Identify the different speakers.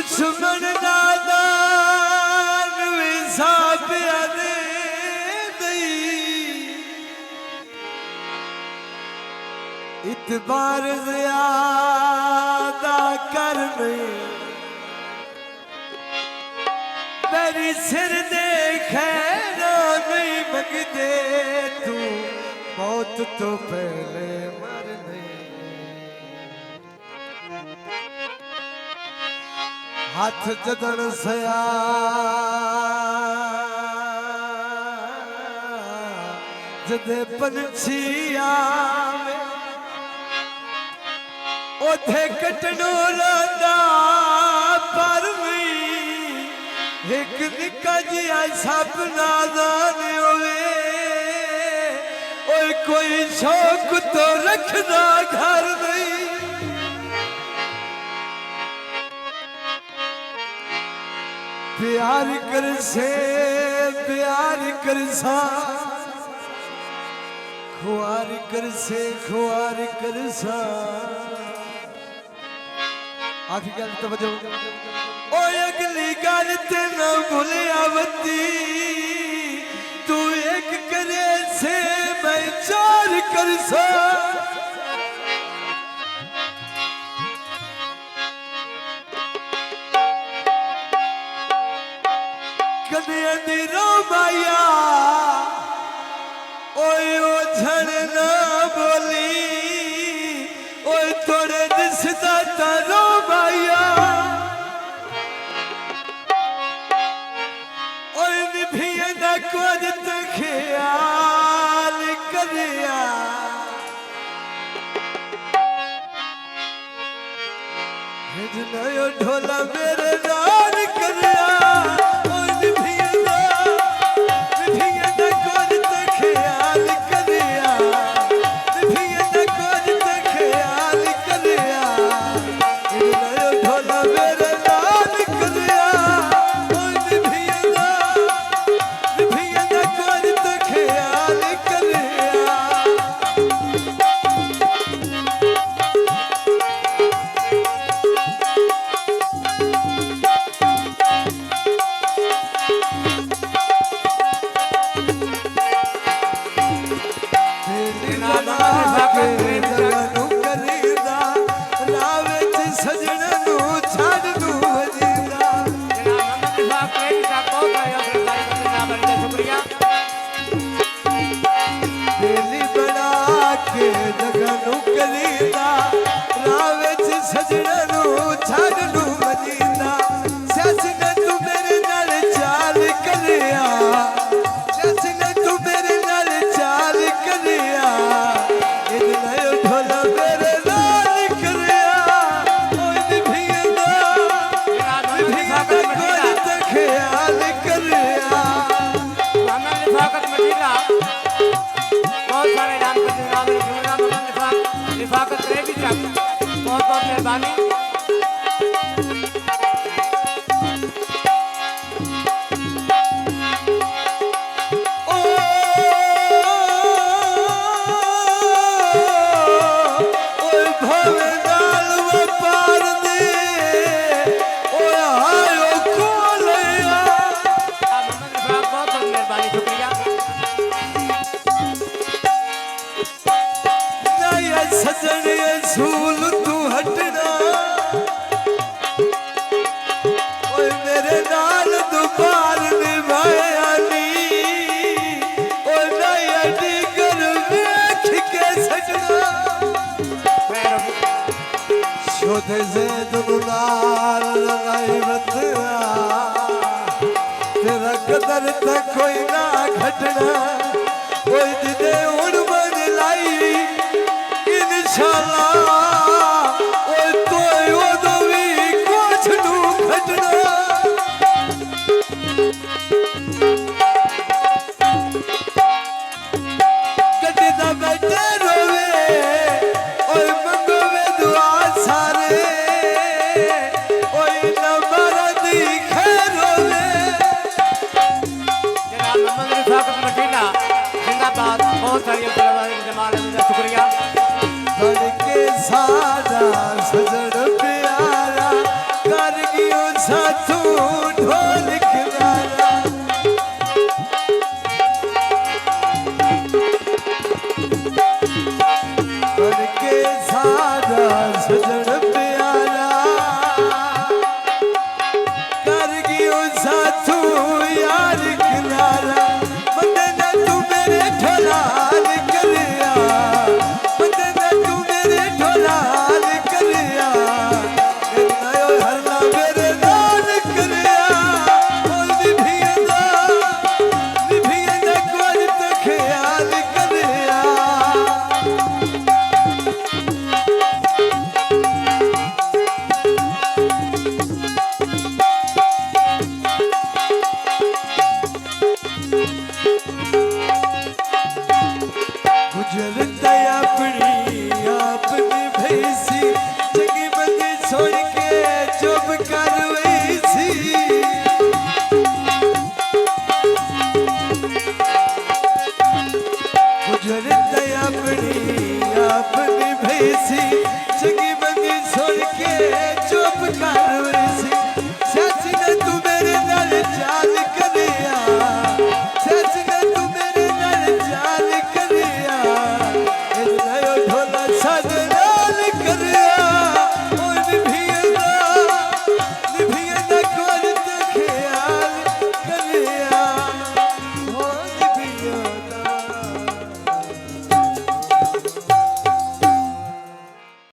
Speaker 1: दुश्मन नादान विसाप दे इतबार ज्यादा कर मेरी सिर देखे ना नहीं मंगते तू मौत तो पहले मरने हाथ जदन सया जदे पंछी आवे ओथे कटनो लादा पर एक निका जिहा सप नादान होवे ओए कोई शौक तो रखना घर नहीं प्यार कर सा खुआर कर सा आखिर गल तवज्जो ओ अगली गल ते न भूलिया बत्ती तू एक करे से मैं चार कर सा कन्या दी रो माया ओए ओ झड़ ना बोली ओए थोड़े दिसदा तारो माया ओए निभिया ना कुछ तो ख्याल करिया हिजनायो ढोला मेरे नाल करिया बहुत बहुत मेहरबानी झूल तू हटना ओए मेरे नाल दोबार निभायानी ओ नया डिगर देख के सजना शोधे ज़ैद नाल लगाई बतरा तेरा कदर तक कोई ना घटना ओए जिदे उड़ मन लाई इंशाअल्लाह बहुत सारी शुक्रिया सारा सजन प्यारा कर बन के साथ